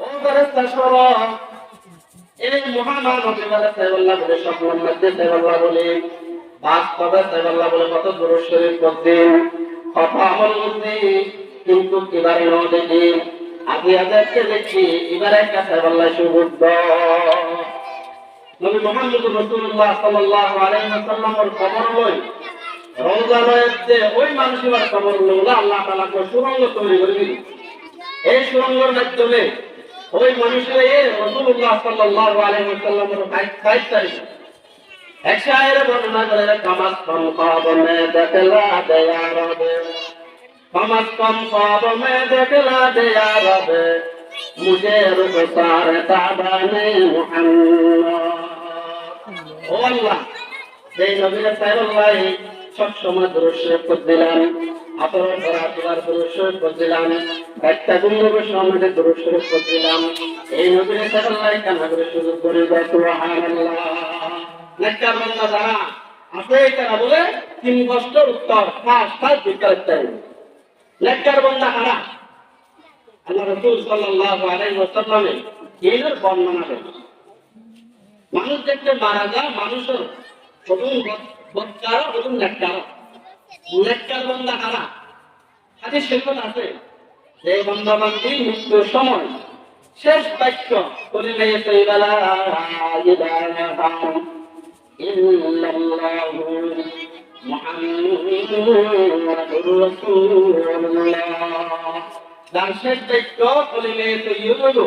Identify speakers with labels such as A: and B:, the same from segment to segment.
A: ও ফেরেশতা শোনো, এই মহামানবী বলে সাইবাল্লাহ বলে স্বপ্নের মধ্যে সাইবাল্লাহ বলে বাস্তবে সাইবাল্লাহ বলে কত দূর শরীর করতেন, কত আমল করতেন, কিন্তু এবারে ন দেখি আগে আগে দেখি এবারে একটা সাইবাল্লাহ সুবুদ্ধ নবী মুহাম্মদ রাসূলুল্লাহ সাল্লাল্লাহু আলাইহি ওয়াসাল্লামের খবর লই রওজা রয়েছে ওই মানুষের খবর লইলো আল্লাহ তাআলা কো সুরঙ্গ তৈরি করে দিল। এই সুরঙ্গের মাধ্যমে ওই মানুষের রাসূলুল্লাহ সাল্লাল্লাহু আলাইহি ওয়াসাল্লামের 22 তারিখ এক শায়েরে বর্ণনা করে কামাস কম কাব মে দেখলা দয়া রবে, কামাস কম কাব মে দেখলা দয়া রবে, মুঝে রুখসার তাবানে মুহাম্মদ। ও আল্লাহ, যেই নবীর সাইবাল্লাহ সব সময় দুরূদ পড়ছিলাম, আপনার পড়ার দুরূদ পড়ছিলাম, একটা গুণের সময় দুরূদ পড়ছিলাম, এই নবীর সাইবাল্লাহ কানা করে সুযোগ করে দাও সুবহানাল্লাহ। নেককার বান্দা যারা আছে তারা বলে তিন কষ্টের উত্তর ফার্স্ট বিকার চাই। নেককার বান্দা কারা? আল্লাহ রাসূল সাল্লাল্লাহু আলাইহি ওয়াসাল্লামের এর বর্ণনা দেন। মানুষ দেখতে মারা যায়, মানুষের প্রথম বৎকার প্রথম নেককার। নেককার বান্দা কারা? হাদিস শরীফে আছে যে বান্দা বান্দি মৃত্যুর সময় শেষ বাক্য কলিমা তাইয়্যিবা ইলাহা ইল্লাল্লাহু মুহাম্মাদুর রাসূলুল্লাহ, যার শেষ বাক্য কলিমা তাইয়্যিবা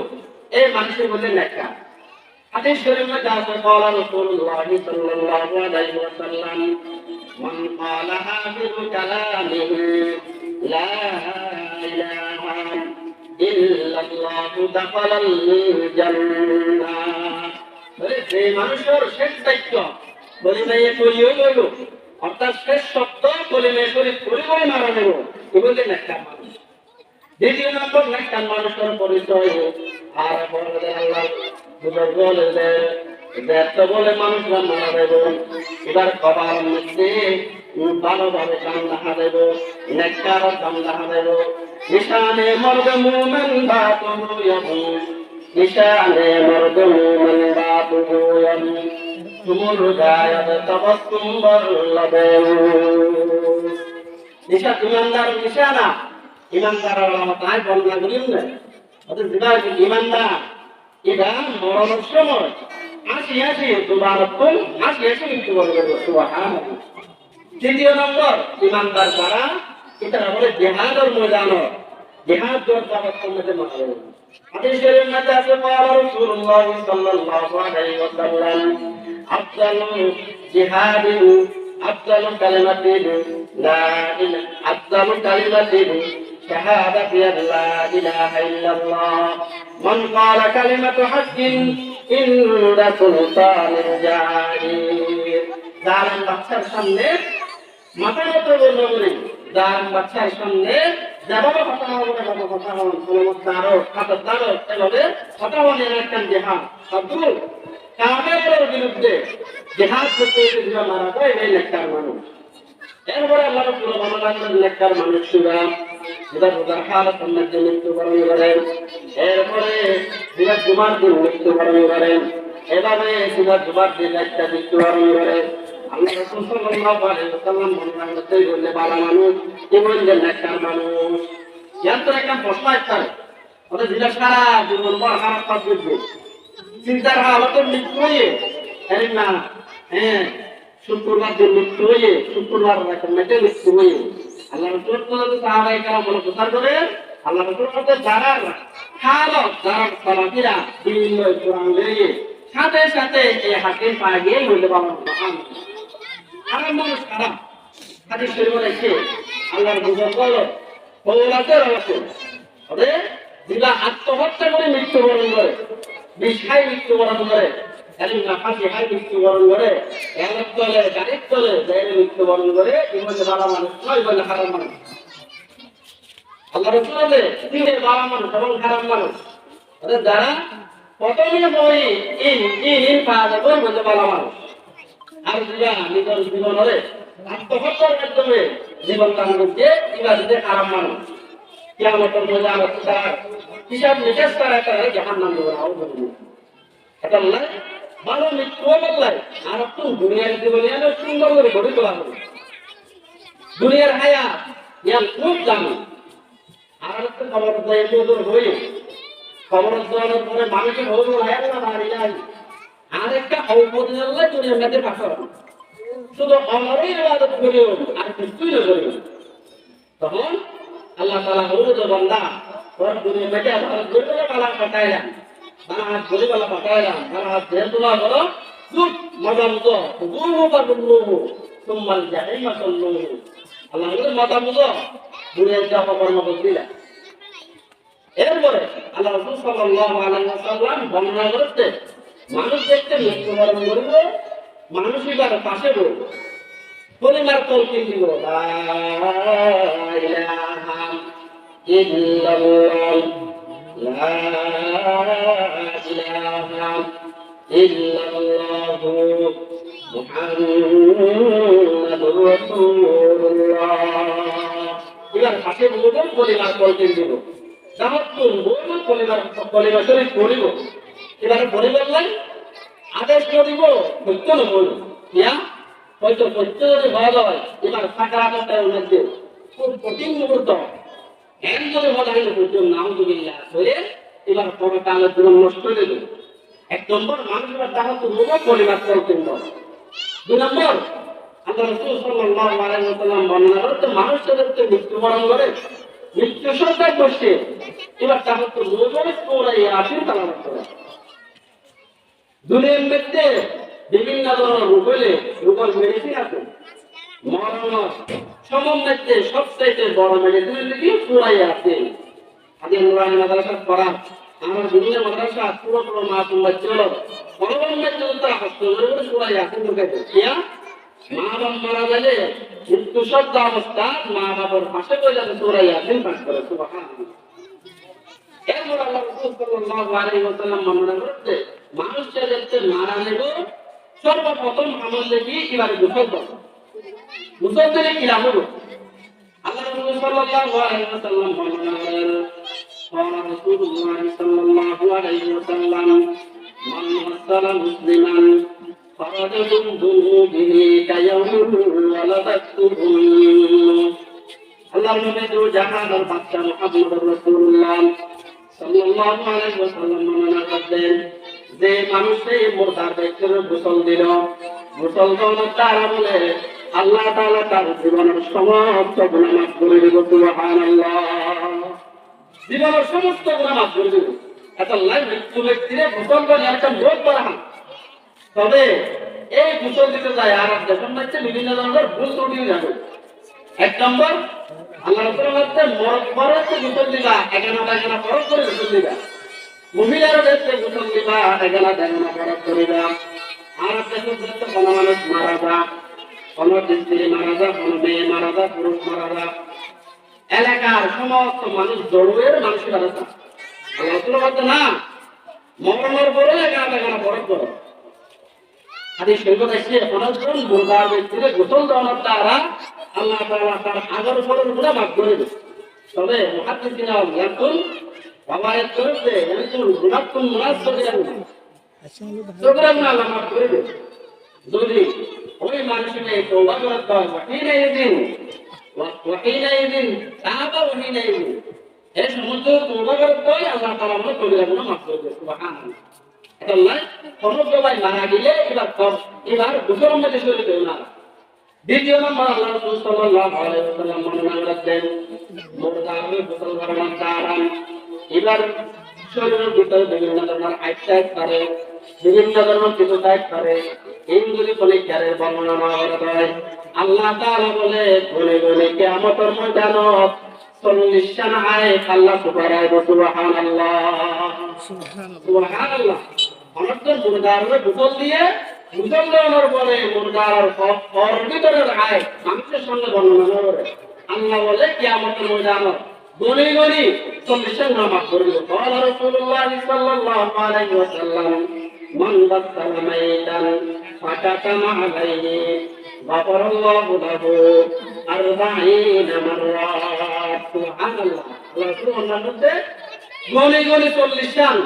A: এই মানুষের বলে নেককার। হাদিস শরীফে আছে ক্বালা রাসূলুল্লাহ সাল্লাল্লাহু আলাইহি ওয়াসাল্লাম মান ক্বালা হাফিযু কালামিহি লা ইলাহা ইল্লাল্লাহু দাখালাল জান্নাহ। বলে যে মানুষের শেষ বাক্য কলিমা তাইয়্যিবা অর্থাৎ শেষ শব্দ কলিমা শরীফ পরিবর্তন মারা দেব বলে নেককার মানুষ। দ্বিতীয় নম্বর নেককার মানুষের পরিচয় আর বলে আল্লাহ বলে মানুষরা মারা দেব, এবার কবার মধ্যে ভালোভাবে কান দেখা দেব, নেককার কান দেখা দেব। নিশানে মর্দ মুমিন বাতুহু ইয়ামুত, নিশানে মর্দ মুমিন বাতুহু ইয়ামুত, তুমুল গায়াত তাবাসসুম বরলাবে। নিশা ইমানদার নিশানা, ইমানদার আলামত আয় বর্ণনা করিম না। ওদের জীবন ইমানদার এটা মরণের সময় হাসি হাসি তোমার হাসি হাসি মৃত্যু বরণ সুবহানাল্লাহ। তৃতীয় নম্বর ইমানদার যারা এটা বলে জিহাদের ময়দানে জিহাদ জোরদার মধ্যে মারা যাবে। হাদিস শরীফের মধ্যে আছে ক্বালা রাসূলুল্লাহ সাল্লাল্লাহু আলাইহি ওয়াসাল্লাম আফদালু জিহাদিন আফদালু কালিমাতিন লা ইলাহা আফদালু কালিমাতিন শাহাদাতু লা ইলাহা ইল্লাল্লাহ মান ক্বালা কালিমাতু হাক্কিন ইনদা সুলতানিন জাহির। জালিম বাদশার সামনে মাথা মতো বলল বলে জালিম বাদশার সামনে যেভাবে কথা বলবে কথা এভাবে কথা বলে একটা জেহাদ আব্দুল কাফেরের বিরুদ্ধে জেহাদ করতে মারা যায় এই নেককার মানুষ। এরপরে আল্লাহ রাব্বুল আলামিন নেককার মানুষরা এবার রোজার হালত মধ্যে মৃত্যুবরণ করেন, এরপরে দিনের জুমার দিন মৃত্যুবরণ করেন, এভাবে জুমার দিন একটা মৃত্যুবরণ করেন। আল্লাহ রাসূল সাল্লাল্লাহু আলাইহি ওয়াসাল্লাম বললেন ভালো মানুষ কি বললেন নেককার মানুষ। এত একটা প্রশ্ন আসছে ওদের দিনের সারা জীবন বড় খারাপ কাজ করবে, চিন্তার হালত মৃত্যু হয়ে না শুক্রবার দিন মৃত্যু হয়ে শুক্রবার মেটে মৃত্যু হয়ে আল্লাহ রাসূল সাহাবায়ে কেরাম বলে প্রচার করে আল্লাহ রাসূল যারা খারাপ যারা সালাফিরা বিভিন্ন কোরআন দিয়ে সাথে সাথে এই হাতের পা গিয়ে বলতে পারলাম খারাপ মানুষ খারাপ। হাদিস শরীফে আছে আল্লাহর বুঝন বলো বৌলাতে রসুল হবে দিলা আত্মহত্যা করে মৃত্যুবরণ করে, বিষাই মৃত্যুবরণ করে, ফাঁসি হাই মৃত্যুবরণ করে, এলাক চলে গাড়ির চলে যাইলে মৃত্যুবরণ করে, কি বলছে বাবা মানুষ নয় বলে খারাপ মানুষ। আল্লাহ রাসূল বলে তিনি বাবা মানুষ এবং খারাপ মানুষ যারা প্রথমে বই ইন পাওয়া যাবে বলতে বাবা মানুষ। আর যারা নিজের জীবনে আত্মহত্যার মাধ্যমে জীবন দান করছে এবার খারাপ মানুষ। কিয়ামতের ময়দানে হিসাব নিকাশ তারা জাহান্নাম দেবে আউযুবিল্লাহ এটা না ভালো মৃত্যু বললাই আর একটু দুনিয়ার জীবনে আরো সুন্দর করে গড়ে তোলা হবে দুনিয়ার হায়াত ইয়ার খুব দামি আর একটু খবর দেয় দূর হয়ে খবর দেওয়ার পরে মানুষের হল হায়াত না বাড়ি যায় আর একটা অল্পদিনাল্লাহ দুনিয়ার মধ্যে পাশা শুধু আমারই ইবাদত করিও আর কিছুই না করিও তখন আল্লাহ তাআলা বলল বান্দা তোর দুনিয়ার মধ্যে আবার গরিবের বালা পাঠাইলাম বালা হাত গরিব বালা পাঠাইলাম বালা হাত দেহ তোলা বলো চুপ মজা মতো গুরু পাবলু তোমার জাহিমা সল্লু আল্লাহ বলে মজা মতো দুনিয়ার যা কর্ম করছিলা এরপরে আল্লাহ রাসূল সাল্লাল্লাহু আলাইহি ওয়াসাল্লাম বর্ণনা করতে মানুষ দেখতে মৃত্যুবরণ করবে মানুষই তার পাশে বলবে পরিমার তলকিন দিব লা ইলাহা ইল্লাল্লাহ লা ইলাহা ইল্লাল্লাহ মুহাম্মাদুর রাসূলুল্লাহ এবার পাশে বলবে পরিমার তলকিন দিব দাওয়াত করব পরিবার শরীফ করিব এবার পরিবার লাই আদেশ করিব সত্য না বলব ইয়া হয়তো সত্য যদি ভালো হয় এবার সাকারাতের মধ্যে খুব কঠিন মুহূর্ত এর যদি ভালো হয় সত্য নাউযুবিল্লাহ করে এবার পরকালের জীবন নষ্ট হয়ে যাবে এক নম্বর মানুষের দাওয়াত করব পরিবার করতেন দুই নম্বর আল্লাহ রাসূল সাল্লাল্লাহু আলাইহি ওয়াসাল্লাম বর্ণনা করতে মানুষ যাদেরকে মৃত্যুবরণ করে মৃত্যু সজ্জায় বসে এবার তাহলে তো রোজরে তোরাই আসেন তারা দুনিয়ার মধ্যে বিভিন্ন ধরনের রোগ হলে রোগের মেডিসিন আছে মরণ সমন্বয়ে সবচাইতে বড় মেডিসিন কি তোরাই আছে আগে নুরানি মাদ্রাসা পড়া আমার বিভিন্ন মাদ্রাসা পুরো পুরো মাসুম বাচ্চা পরবর্তীতে যদি তারা হাসপাতালে তোরাই আছে মা বাবা মারা গেলে মৃত্যু সজ্জা অবস্থা মা বাবার পাশে বসে যাবে তোরাই আছেন পাশ করে সুবহানাল্লাহ এরপর আল্লাহ রাসূল সাল্লাল্লাহু আলাইহি ওয়াসাল্লাম বর্ণনা করতে মানুষ যাদেরকে মারা নেব সর্বপ্রথম আমল দেখি এবারে গোসল করব গোসল দিলে কি লাভ হবে আল্লাহ রাসূল সাল্লাল্লাহু আলাইহি ওয়াসাল্লাম বর্ণনা করেন قال رسول الله صلى الله عليه وسلم من غسل مسلما خرج من ذنوبه كيوم ولدته আল্লাহর নবী দু জাহানের বাদশা মুহাম্মদুর রাসূলুল্লাহ সাল্লাল্লাহু আলাইহি ওয়াসাল্লাম বর্ণনা করতেন যে মানুষে মুরদার ব্যক্তির গোসল দিল গোসল দেওয়ার দ্বারা বলে আল্লাহ তাআলা তার জীবনের সমস্ত গুনাহ মাফ করে দেব সুবহানাল্লাহ জীবনের সমস্ত গুনাহ মাফ করে দেব এত লাই মৃত্যু ব্যক্তির গোসল করে একটা রোগ বাড়ান তবে এই গোসল দিতে যায় আর যখন হচ্ছে বিভিন্ন ধরনের ভুল ত্রুটি যাবে এক নম্বর আল্লাহ রাসূল বলেন মরদ গোসল দিবা এগানা পরক করে গোসল দিবা মহিলার ক্ষেত্রে গোসল দিবা এগানা পরক করিবা আর যখন কোনো মানুষ মারা যা কোনো স্ত্রী মারা যা কোনো মেয়ে মারা যা পুরুষ মারা যা এলাকার সমস্ত মানুষ জড়ুয়ের মানুষের আছে আল্লাহ রাসূল বলেন না মরণের পরে এগানা পরক করো হাদিস শরীফে এসেছে অনেকজন মুরদার ব্যক্তিকে গোসল দেওয়ার দ্বারা আল্লাহ তাআলা তার আগের ফলের গুনাহ মাফ করে দেন তবে মুহাদ্দিসিনা বলেন রওয়ায়াত করতে এরকম গুনাহকুম মুনাসবিরান সুতরাং আল্লাহ মাফ করে দেন যদি ওই মানুষকে তওবা করতে হয় ওয়াহিনাইদিন তাবা ওয়াহিনাইদিন এই সমস্ত তওবা করতে হয় আল্লাহ তাআলা মাফ করে দেন মাফ করে দেন সুবহানাল্লাহ আল্লাহ অনুপ্রবাই মারা গেলে এবার গোসলের মধ্যে শুরু দেব না দ্বিতীয় নম্বর আল্লাহ রাসূল সাল্লাল্লাহু আলাইহি ওয়াসাল্লাম বর্ণনা করেন মুরদার গোসল করার দ্বারা এবার শরীরের ভিতরে বিভিন্ন ধরনের আইসাইট করে বিভিন্ন ধরনের কিছু টাইপ করে এইগুলি বলে কারের বর্ণনা করা হয় আল্লাহ তাআলা বলে গুনে গুনে কিয়ামতের ময়দানত 40 জন আয়াত আল্লাহ সুবহানাহু সুবহানাল্লাহ অনেকজন মুরদারের গোসল দিয়ে গোসল দেওয়ার পরে মুরদার ভিতরের আয় মানুষের সঙ্গে বর্ণনা করে আল্লাহ বলে কিয়ামতের ময়দানত গনি গনি 40 জন নামাজ পড়বে قال رسول الله صلى الله عليه وسلم من غسل ميتا فكتم عليه غفر الله له 40 مرات সুবহানাল্লাহ রাসূলুল্লাহ বলেন গনে গনে 40 রান